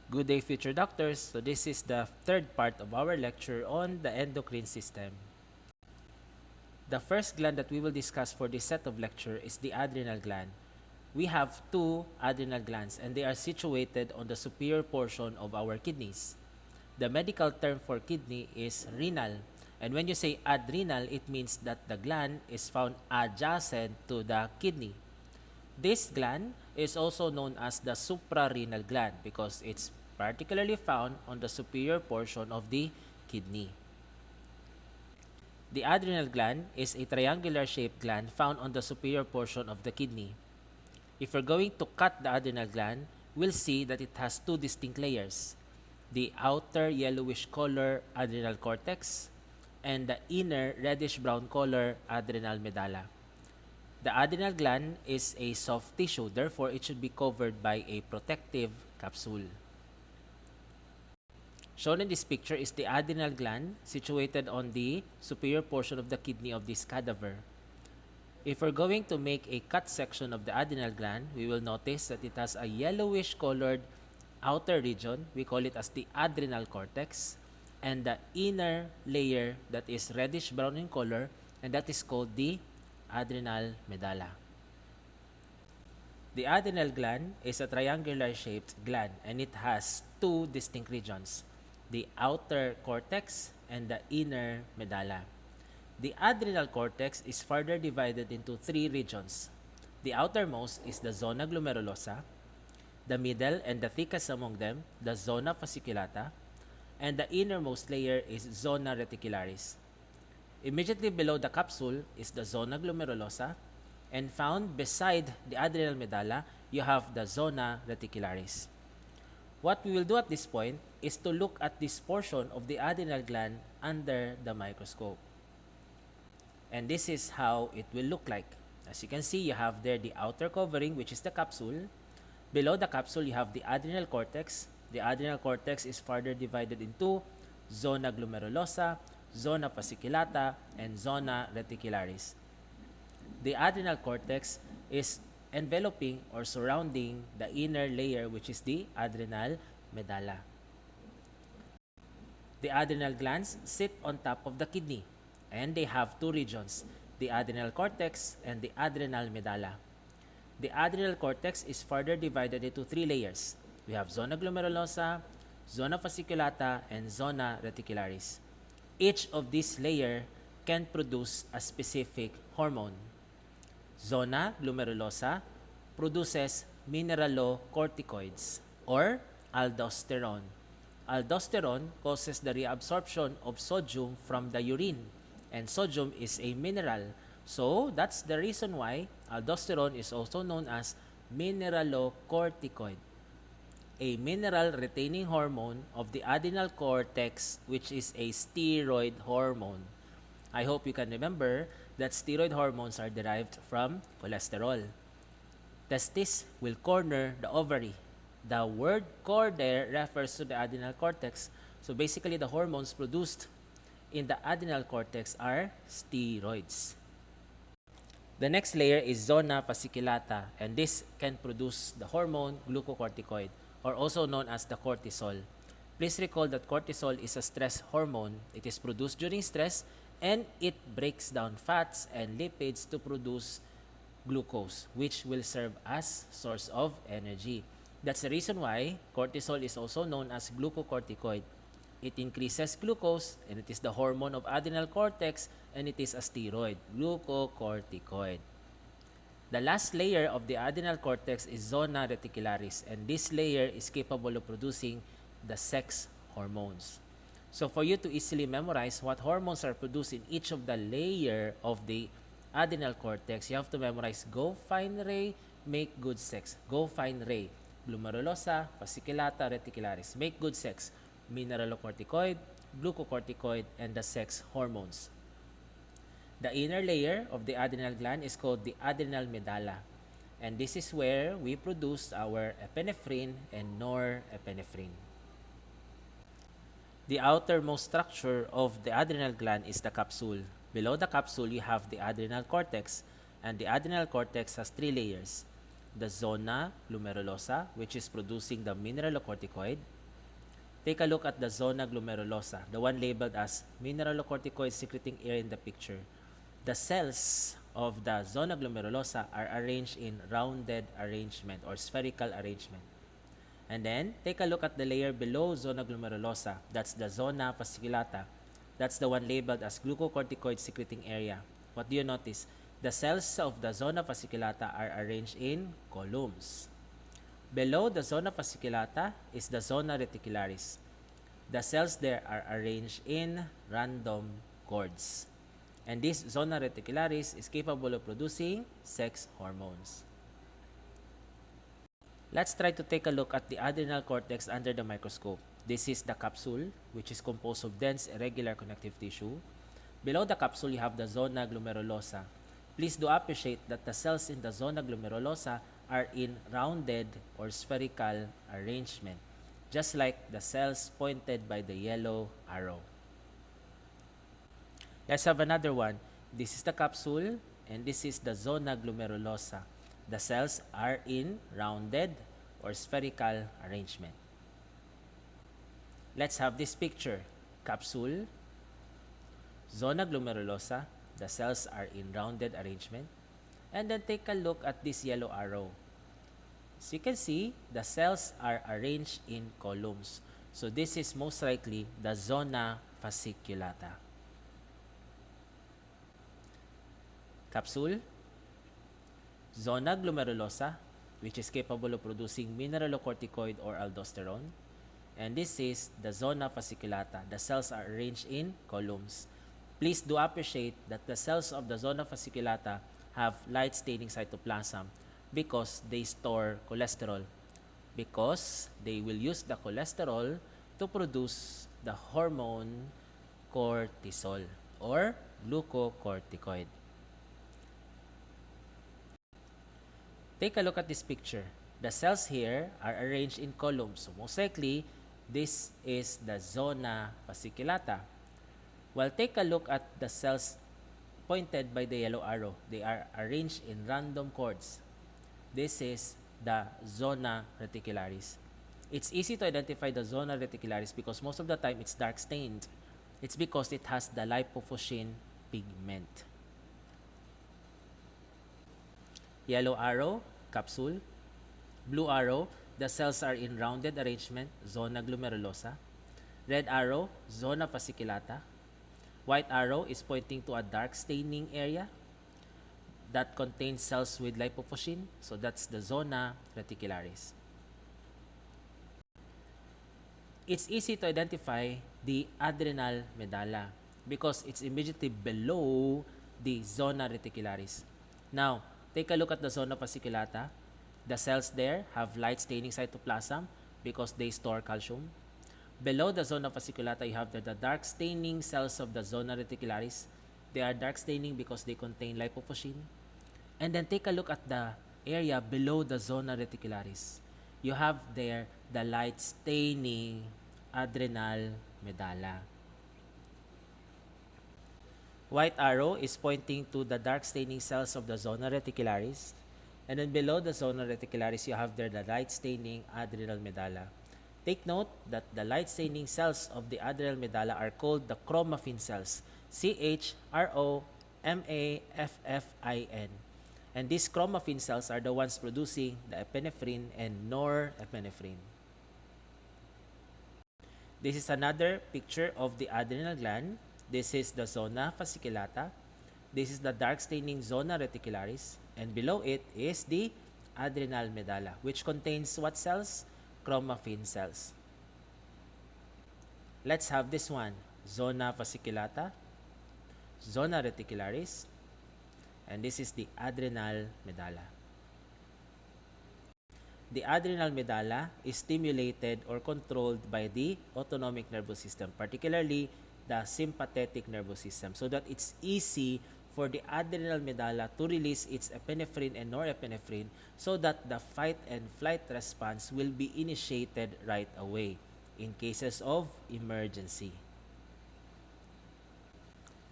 Good day, future doctors. So this is the third part of our lecture on the endocrine system. The first gland that we will discuss for this set of lecture is the adrenal gland. We have two adrenal glands and they are situated on the superior portion of our kidneys. The medical term for kidney is renal. And when you say adrenal, it means that the gland is found adjacent to the kidney. This gland is also known as the suprarenal gland because it's particularly found on the superior portion of the kidney. The adrenal gland is a triangular-shaped gland found on the superior portion of the kidney. If we're going to cut the adrenal gland, we'll see that it has two distinct layers: the outer yellowish color adrenal cortex and the inner reddish-brown color adrenal medulla. The adrenal gland is a soft tissue, therefore it should be covered by a protective capsule. Shown in this picture is the adrenal gland situated on the superior portion of the kidney of this cadaver. If we're going to make a cut section of the adrenal gland, we will notice that it has a yellowish colored outer region. We call it as the adrenal cortex, and the inner layer that is reddish brown in color, and that is called the adrenal medulla. The adrenal gland is a triangular shaped gland and it has two distinct regions: the outer cortex and the inner medulla. The adrenal cortex is further divided into three regions. The outermost is the zona glomerulosa, the middle and the thickest among them, the zona fasciculata, and the innermost layer is zona reticularis. Immediately below the capsule is the zona glomerulosa, and found beside the adrenal medulla, you have the zona reticularis. What we will do at this point is to look at this portion of the adrenal gland under the microscope. And this is how it will look like. As you can see, you have there the outer covering, which is the capsule. Below the capsule, you have the adrenal cortex. The adrenal cortex is further divided into zona glomerulosa, zona fasciculata, and zona reticularis. The adrenal cortex is enveloping or surrounding the inner layer, which is the adrenal medulla. The adrenal glands sit on top of the kidney, and they have two regions: the adrenal cortex and the adrenal medulla. The adrenal cortex is further divided into three layers. We have zona glomerulosa, zona fasciculata, and zona reticularis. Each of these layers can produce a specific hormone. Zona glomerulosa produces mineralocorticoids or aldosterone. Aldosterone causes the reabsorption of sodium from the urine, and sodium is a mineral. So that's the reason why aldosterone is also known as mineralocorticoid, a mineral retaining hormone of the adrenal cortex, which is a steroid hormone. I hope you can remember that steroid hormones are derived from cholesterol. Testis will corner the ovary. The word core there refers to the adrenal cortex. So basically, the hormones produced in the adrenal cortex are steroids. The next layer is zona fasciculata, and this can produce the hormone glucocorticoid, or also known as the cortisol. Please recall that cortisol is a stress hormone. It is produced during stress, and it breaks down fats and lipids to produce glucose, which will serve as source of energy. That's the reason why cortisol is also known as glucocorticoid. It increases glucose, and it is the hormone of adrenal cortex, and it is a steroid, glucocorticoid. The last layer of the adrenal cortex is zona reticularis, and this layer is capable of producing the sex hormones. So for you to easily memorize what hormones are produced in each of the layer of the adrenal cortex, you have to memorize go find Ray, make good sex. Go find Ray, glomerulosa, fasciculata, reticularis. Make good sex, mineralocorticoid, glucocorticoid, and the sex hormones. The inner layer of the adrenal gland is called the adrenal medulla, and this is where we produce our epinephrine and norepinephrine. The outermost structure of the adrenal gland is the capsule. Below the capsule, you have the adrenal cortex, and the adrenal cortex has three layers. the zona glomerulosa, which is producing the mineralocorticoid. Take a look at the zona glomerulosa, the one labeled as mineralocorticoid secreting area in the picture. The cells of the zona glomerulosa are arranged in rounded arrangement or spherical arrangement. And then, take a look at the layer below zona glomerulosa. That's the zona fasciculata. That's the one labeled as glucocorticoid secreting area. What do you notice? The cells of the zona fasciculata are arranged in columns. Below the zona fasciculata is the zona reticularis. The cells there are arranged in random chords. And this zona reticularis is capable of producing sex hormones. Let's try to take a look at the adrenal cortex under the microscope. This is the capsule, which is composed of dense irregular connective tissue. Below the capsule, you have the zona glomerulosa. Please do appreciate that the cells in the zona glomerulosa are in rounded or spherical arrangement, just like the cells pointed by the yellow arrow. Let's have another one. This is the capsule, and this is the zona glomerulosa. The cells are in rounded or spherical arrangement. Let's have this picture. Capsule, zona glomerulosa, the cells are in rounded arrangement. And then take a look at this yellow arrow. As you can see, the cells are arranged in columns. So this is most likely the zona fasciculata. Capsule, zona glomerulosa, which is capable of producing mineralocorticoid or aldosterone. And this is the zona fasciculata. The cells are arranged in columns. Please do appreciate that the cells of the zona fasciculata have light-staining cytoplasm because they store cholesterol. Because they will use the cholesterol to produce the hormone cortisol or glucocorticoid. Take a look at this picture. The cells here are arranged in columns. So most likely, this is the zona fasciculata. Well, take a look at the cells pointed by the yellow arrow. They are arranged in random chords. This is the zona reticularis. It's easy to identify the zona reticularis because most of the time it's dark stained. It's because it has the lipofuscin pigment. Yellow arrow, capsule. Blue arrow, the cells are in rounded arrangement, zona glomerulosa. Red arrow, zona fasciculata. White arrow is pointing to a dark staining area that contains cells with lipofuscin. So that's the zona reticularis. It's easy to identify the adrenal medulla because it's immediately below the zona reticularis. Now, take a look at the zona fasciculata. The cells there have light staining cytoplasm because they store calcium. Below the zona fasciculata, you have the dark staining cells of the zona reticularis. They are dark staining because they contain lipofuscin. And then take a look at the area below the zona reticularis. You have there the light staining adrenal medulla. White arrow is pointing to the dark staining cells of the zona reticularis. And then below the zona reticularis, you have there the light staining adrenal medulla. Take note that the light staining cells of the adrenal medulla are called the chromaffin cells. CHROMAFFIN. And these chromaffin cells are the ones producing the epinephrine and norepinephrine. This is another picture of the adrenal gland. This is the zona fasciculata. This is the dark staining zona reticularis. And below it is the adrenal medulla, which contains what cells? Chromaffin cells. Let's have this one. Zona fasciculata, zona reticularis, and this is the adrenal medulla. The adrenal medulla is stimulated or controlled by the autonomic nervous system, particularly the sympathetic nervous system, so that it's easy for the adrenal medulla to release its epinephrine and norepinephrine so that the fight and flight response will be initiated right away in cases of emergency.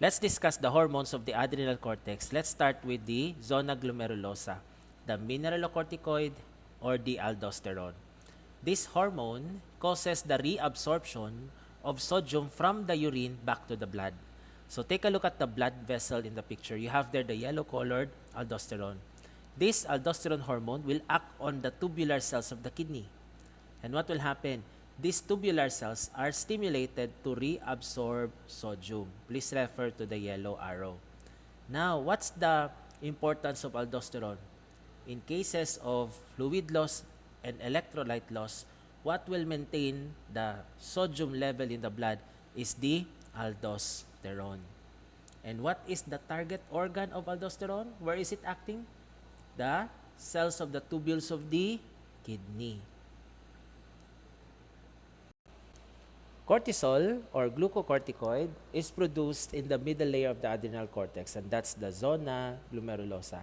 Let's discuss the hormones of the adrenal cortex. Let's start with the zona glomerulosa. the mineralocorticoid, or the aldosterone. This hormone causes the reabsorption of sodium from the urine back to the blood. So take a look at the blood vessel in the picture. You have there the yellow-colored aldosterone. This aldosterone hormone will act on the tubular cells of the kidney. And what will happen? These tubular cells are stimulated to reabsorb sodium. Please refer to the yellow arrow. Now, what's the importance of aldosterone? In cases of fluid loss and electrolyte loss, what will maintain the sodium level in the blood is the aldosterone. And what is the target organ of aldosterone? Where is it acting? The cells of the tubules of the kidney. Cortisol or glucocorticoid is produced in the middle layer of the adrenal cortex, and that's the zona glomerulosa.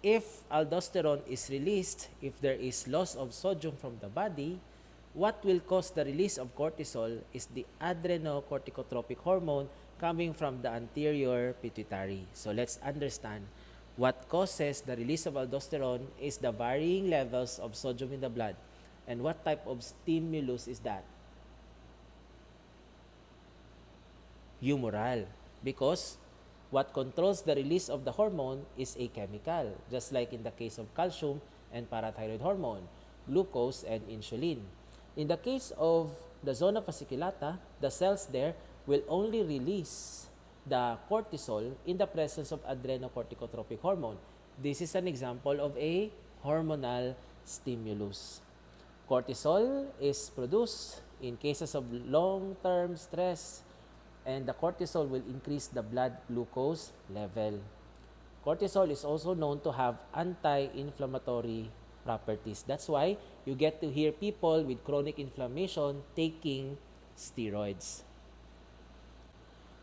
If aldosterone is released, if there is loss of sodium from the body, what will cause the release of cortisol is the adrenocorticotropic hormone coming from the anterior pituitary. So let's understand what causes the release of aldosterone is the varying levels of sodium in the blood. And what type of stimulus is that? Humoral, because what controls the release of the hormone is a chemical, just like in the case of calcium and parathyroid hormone, glucose and insulin. In the case of the zona fasciculata, the cells there will only release the cortisol in the presence of adrenocorticotropic hormone. This is an example of a hormonal stimulus. Cortisol is produced in cases of long-term stress, and the cortisol will increase the blood glucose level. Cortisol is also known to have anti-inflammatory properties. That's why you get to hear people with chronic inflammation taking steroids.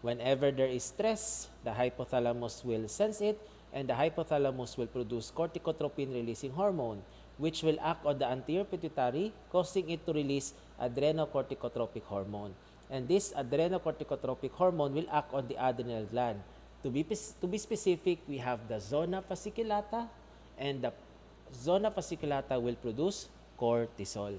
Whenever there is stress, the hypothalamus will sense it, and the hypothalamus will produce corticotropin-releasing hormone, which will act on the anterior pituitary, causing it to release adrenocorticotropic hormone. And this adrenocorticotropic hormone will act on the adrenal gland. To be specific, we have the zona fasciculata, and the zona fasciculata will produce cortisol.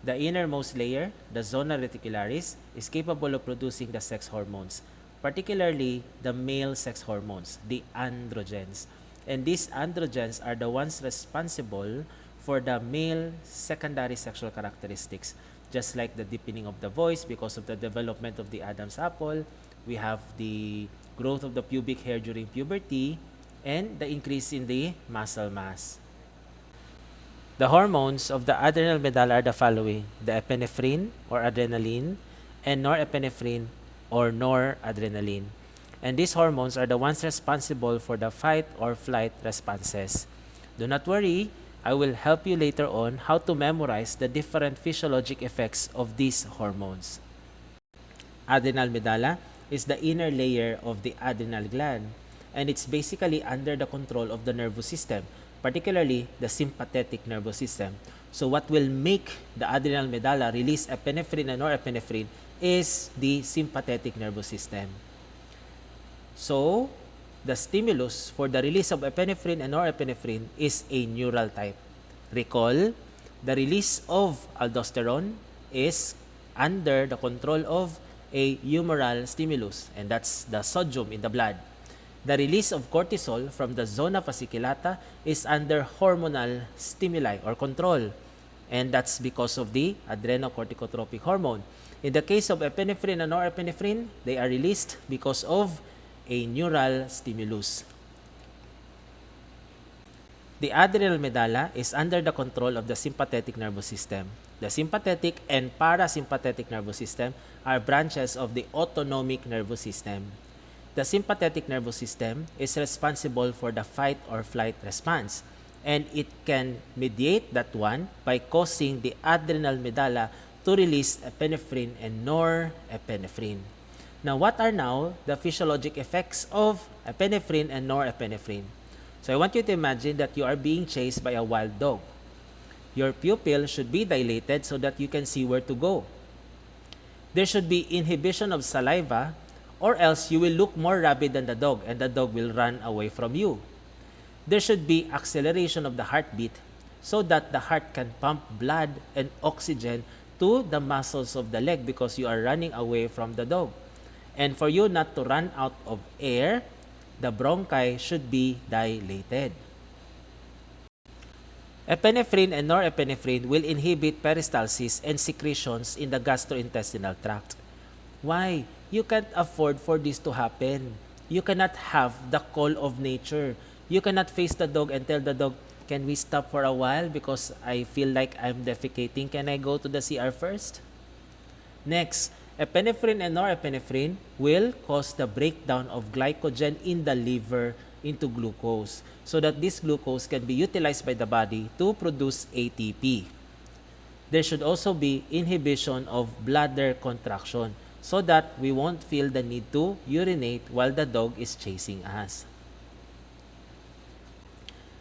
The innermost layer, the zona reticularis, is capable of producing the sex hormones, particularly the male sex hormones, the androgens. And these androgens are the ones responsible for the male secondary sexual characteristics, just like the deepening of the voice because of the development of the Adam's apple. We have the growth of the pubic hair during puberty, and the increase in the muscle mass. The hormones of the adrenal medulla are the following: the epinephrine or adrenaline, and norepinephrine or noradrenaline. And these hormones are the ones responsible for the fight or flight responses. Do not worry, I will help you later on how to memorize the different physiologic effects of these hormones. Adrenal medulla is the inner layer of the adrenal gland, and it's basically under the control of the nervous system, particularly the sympathetic nervous system. So what will make the adrenal medulla release epinephrine and norepinephrine is the sympathetic nervous system. So the stimulus for the release of epinephrine and norepinephrine is a neural type. Recall, the release of aldosterone is under the control of a humoral stimulus, and that's the sodium in the blood. The release of cortisol from the zona fasciculata is under hormonal stimuli or control, and that's because of the adrenocorticotropic hormone. In the case of epinephrine and norepinephrine, they are released because of a neural stimulus. The adrenal medulla is under the control of the sympathetic nervous system. The sympathetic and parasympathetic nervous system are branches of the autonomic nervous system. The sympathetic nervous system is responsible for the fight or flight response, and it can mediate that one by causing the adrenal medulla to release epinephrine and norepinephrine. Now, what are now the physiologic effects of epinephrine and norepinephrine? So I want you to imagine that you are being chased by a wild dog. Your pupil should be dilated so that you can see where to go. There should be inhibition of saliva or else you will look more rabid than the dog and the dog will run away from you. There should be acceleration of the heartbeat so that the heart can pump blood and oxygen to the muscles of the leg because you are running away from the dog. And for you not to run out of air, the bronchi should be dilated. Epinephrine and norepinephrine will inhibit peristalsis and secretions in the gastrointestinal tract. Why? You can't afford for this to happen. You cannot have the call of nature. You cannot face the dog and tell the dog, can we stop for a while because I feel like I'm defecating. Can I go to the CR first? Next, epinephrine and norepinephrine will cause the breakdown of glycogen in the liver into glucose so that this glucose can be utilized by the body to produce ATP. There should also be inhibition of bladder contraction so that we won't feel the need to urinate while the dog is chasing us.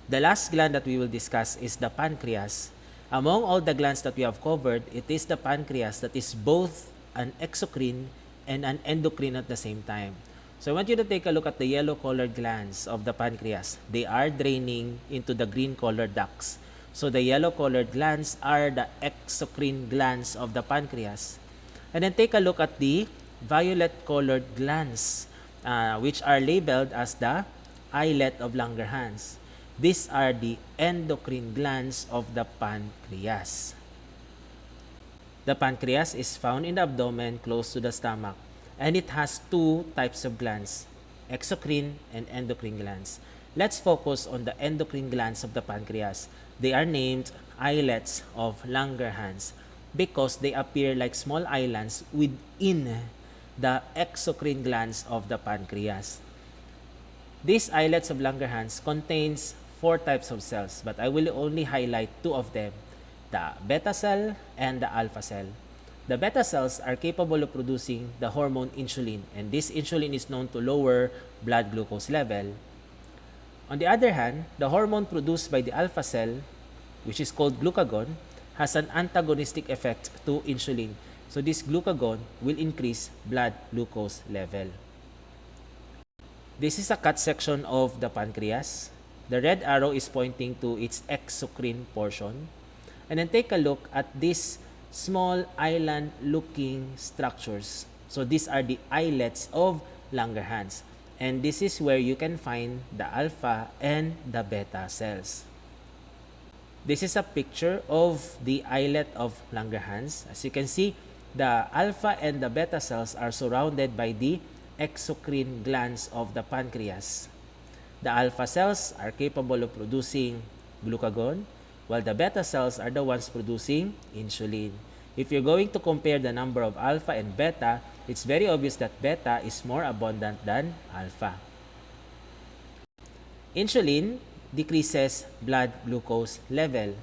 The last gland that we will discuss is the pancreas. Among all the glands that we have covered, it is the pancreas that is both an exocrine and an endocrine at the same time. So I want you to take a look at the yellow-colored glands of the pancreas. They are draining into the green-colored ducts. So the yellow-colored glands are the exocrine glands of the pancreas. And then take a look at the violet-colored glands, which are labeled as the islet of Langerhans. These are the endocrine glands of the pancreas. The pancreas is found in the abdomen close to the stomach, and it has two types of glands, exocrine and endocrine glands. Let's focus on the endocrine glands of the pancreas. They are named islets of Langerhans because they appear like small islands within the exocrine glands of the pancreas. These islets of Langerhans contains 4 types of cells, but I will only highlight 2 of them, the beta cell and the alpha cell. The beta cells are capable of producing the hormone insulin, and this insulin is known to lower blood glucose level. On the other hand, the hormone produced by the alpha cell, which is called glucagon, has an antagonistic effect to insulin. So this glucagon will increase blood glucose level. This is a cut section of the pancreas. The red arrow is pointing to its exocrine portion. And then take a look at these small island-looking structures. So these are the islets of Langerhans. And this is where you can find the alpha and the beta cells. This is a picture of the islet of Langerhans. As you can see, the alpha and the beta cells are surrounded by the exocrine glands of the pancreas. The alpha cells are capable of producing glucagon, while the beta cells are the ones producing insulin. If you're going to compare the number of alpha and beta, it's very obvious that beta is more abundant than alpha. Insulin decreases blood glucose level.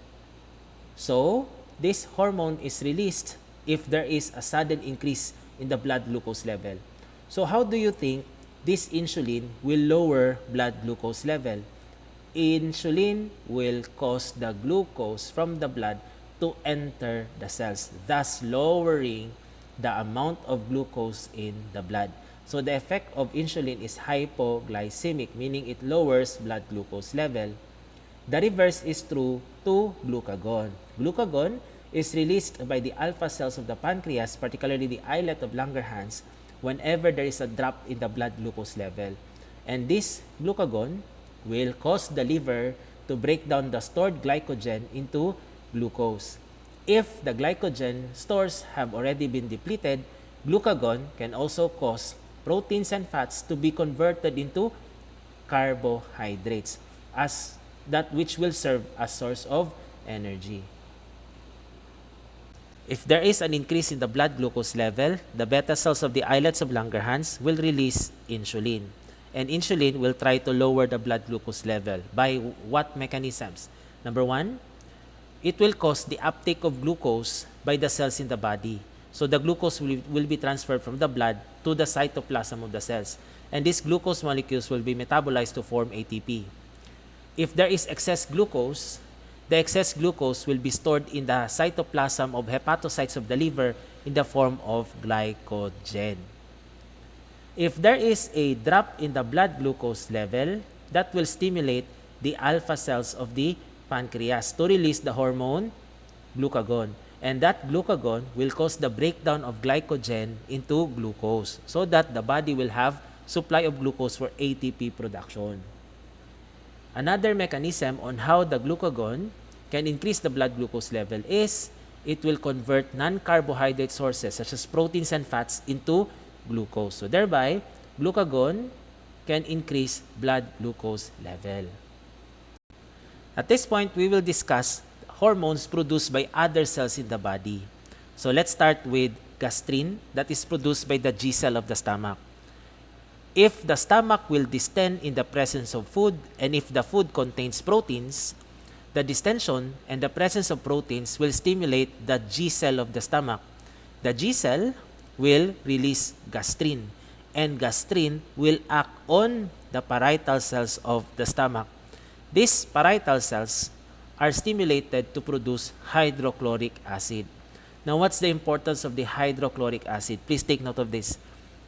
So, this hormone is released if there is a sudden increase in the blood glucose level. So, how do you think this insulin will lower blood glucose level? Insulin will cause the glucose from the blood to enter the cells, thus lowering the amount of glucose in the blood. So the effect of insulin is hypoglycemic, meaning it lowers blood glucose level. The reverse is true to glucagon. Glucagon is released by the alpha cells of the pancreas, particularly the islet of Langerhans, whenever there is a drop in the blood glucose level. And this glucagon will cause the liver to break down the stored glycogen into glucose. If the glycogen stores have already been depleted, glucagon can also cause proteins and fats to be converted into carbohydrates, as that which will serve as source of energy. If there is an increase in the blood glucose level, the beta cells of the islets of Langerhans will release insulin. And insulin will try to lower the blood glucose level. By what mechanisms? Number 1, it will cause the uptake of glucose by the cells in the body. So the glucose will be transferred from the blood to the cytoplasm of the cells. And these glucose molecules will be metabolized to form ATP. If there is excess glucose, the excess glucose will be stored in the cytoplasm of hepatocytes of the liver in the form of glycogen. If there is a drop in the blood glucose level, that will stimulate the alpha cells of the pancreas to release the hormone glucagon. And that glucagon will cause the breakdown of glycogen into glucose so that the body will have supply of glucose for ATP production. Another mechanism on how the glucagon can increase the blood glucose level is it will convert non-carbohydrate sources such as proteins and fats into glucose. So thereby, glucagon can increase blood glucose level. At this point, we will discuss hormones produced by other cells in the body. So let's start with gastrin that is produced by the G cell of the stomach. If the stomach will distend in the presence of food and if the food contains proteins, the distension and the presence of proteins will stimulate the G cell of the stomach. The G cell will release gastrin and gastrin will act on the parietal cells of the stomach. These parietal cells are stimulated to produce hydrochloric acid. Now, what's the importance of the hydrochloric acid? Please take note of this.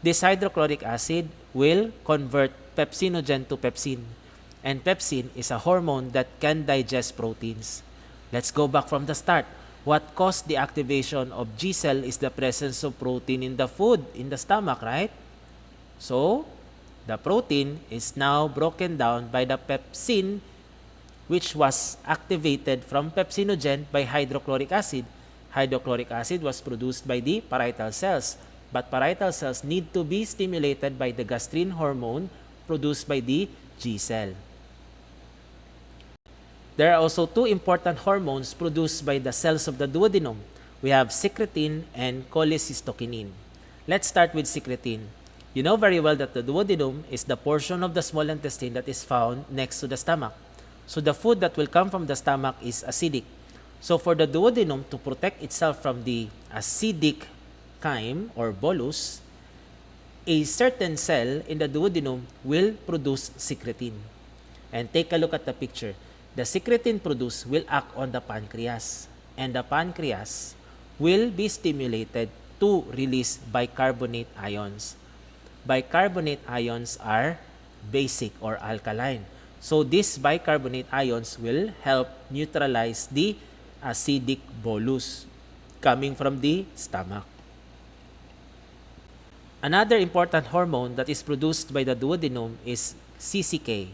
This hydrochloric acid will convert pepsinogen to pepsin. And pepsin is a hormone that can digest proteins. Let's go back from the start. What caused the activation of G cell is the presence of protein in the food, in the stomach, right? So, the protein is now broken down by the pepsin, which was activated from pepsinogen by hydrochloric acid. Hydrochloric acid was produced by the parietal cells, but parietal cells need to be stimulated by the gastrin hormone produced by the G cell. There are also two important hormones produced by the cells of the duodenum. We have secretin and cholecystokinin. Let's start with secretin. You know very well that the duodenum is the portion of the small intestine that is found next to the stomach. So the food that will come from the stomach is acidic. So for the duodenum to protect itself from the acidic chyme or bolus, a certain cell in the duodenum will produce secretin. And take a look at the picture. The secretin produced will act on the pancreas, and the pancreas will be stimulated to release bicarbonate ions. Bicarbonate ions are basic or alkaline. So these bicarbonate ions will help neutralize the acidic bolus coming from the stomach. Another important hormone that is produced by the duodenum is CCK,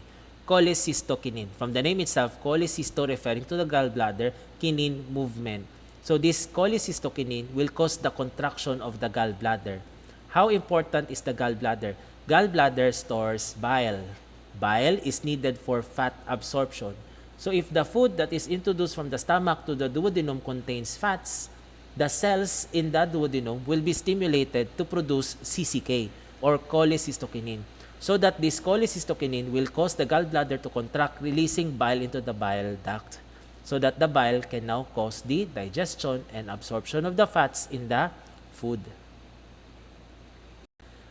cholecystokinin. From the name itself, cholecysto referring to the gallbladder, kinin movement. So this cholecystokinin will cause the contraction of the gallbladder. How important is the gallbladder? Gallbladder stores bile. Bile is needed for fat absorption. So if the food that is introduced from the stomach to the duodenum contains fats, the cells in the duodenum will be stimulated to produce CCK or cholecystokinin. So that this cholecystokinin will cause the gallbladder to contract, releasing bile into the bile duct. So that the bile can now cause the digestion and absorption of the fats in the food.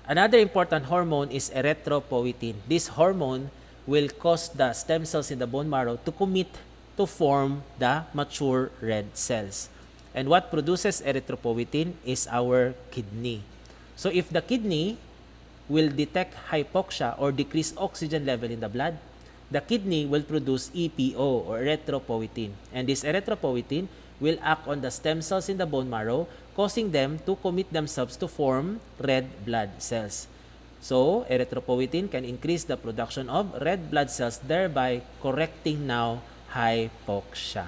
Another important hormone is erythropoietin. This hormone will cause the stem cells in the bone marrow to commit to form the mature red cells. And what produces erythropoietin is our kidney. So if the kidney will detect hypoxia or decreased oxygen level in the blood, the kidney will produce EPO or erythropoietin. And this erythropoietin will act on the stem cells in the bone marrow, causing them to commit themselves to form red blood cells. So, erythropoietin can increase the production of red blood cells, thereby correcting now hypoxia.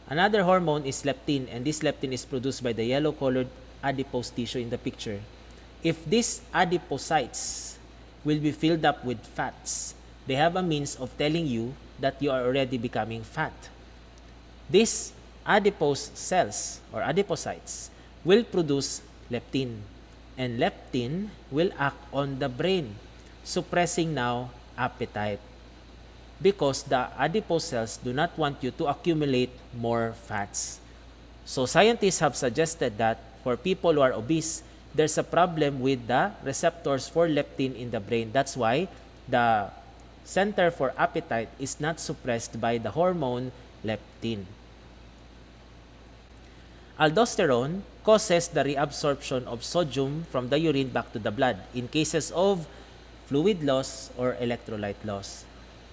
Another hormone is leptin, and this leptin is produced by the yellow-colored adipose tissue in the picture. If these adipocytes will be filled up with fats, they have a means of telling you that you are already becoming fat. These adipose cells or adipocytes will produce leptin, and leptin will act on the brain, suppressing now appetite, because the adipose cells do not want you to accumulate more fats. So scientists have suggested that for people who are obese, there's a problem with the receptors for leptin in the brain. That's why the center for appetite is not suppressed by the hormone leptin. Aldosterone causes the reabsorption of sodium from the urine back to the blood in cases of fluid loss or electrolyte loss.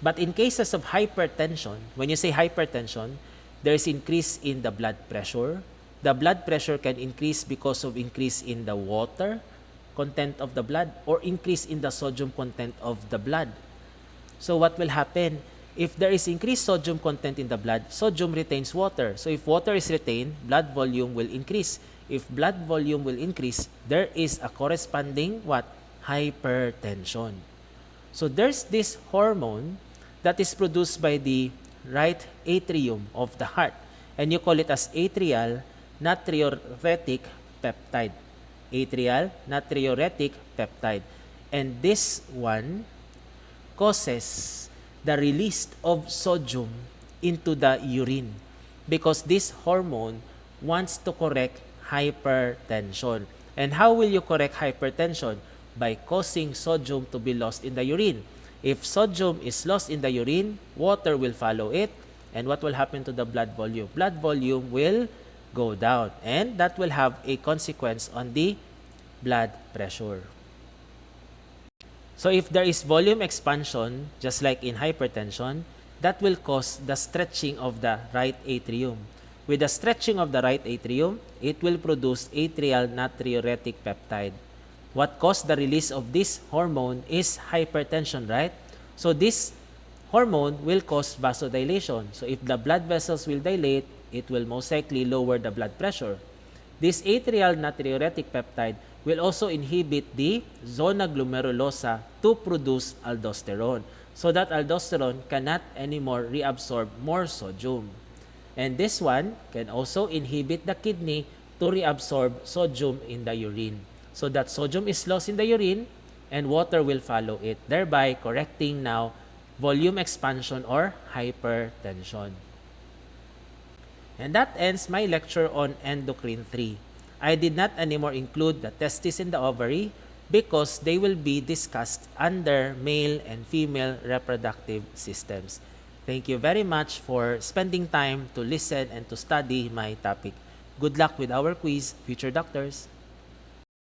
But in cases of hypertension, when you say hypertension, there is increase in the blood pressure. The blood pressure can increase because of increase in the water content of the blood or increase in the sodium content of the blood. So what will happen? If there is increased sodium content in the blood, sodium retains water. So if water is retained, blood volume will increase. If blood volume will increase, there is a corresponding what? Hypertension. So there's this hormone that is produced by the right atrium of the heart. And you call it as atrial natriuretic peptide. Atrial natriuretic peptide. And this one causes the release of sodium into the urine because this hormone wants to correct hypertension. And how will you correct hypertension? By causing sodium to be lost in the urine. If sodium is lost in the urine, water will follow it. And what will happen to the blood volume? Blood volume will go down. And that will have a consequence on the blood pressure. So if there is volume expansion, just like in hypertension, that will cause the stretching of the right atrium. With the stretching of the right atrium, it will produce atrial natriuretic peptide. What caused the release of this hormone is hypertension, right? So this hormone will cause vasodilation. So if the blood vessels will dilate, it will most likely lower the blood pressure. This atrial natriuretic peptide will also inhibit the zona glomerulosa to produce aldosterone so that aldosterone cannot anymore reabsorb more sodium. And this one can also inhibit the kidney to reabsorb sodium in the urine so that sodium is lost in the urine and water will follow it, thereby correcting now volume expansion or hypertension. And that ends my lecture on Endocrine 3. I did not anymore include the testes and the ovary because they will be discussed under male and female reproductive systems. Thank you very much for spending time to listen and to study my topic. Good luck with our quiz, future doctors.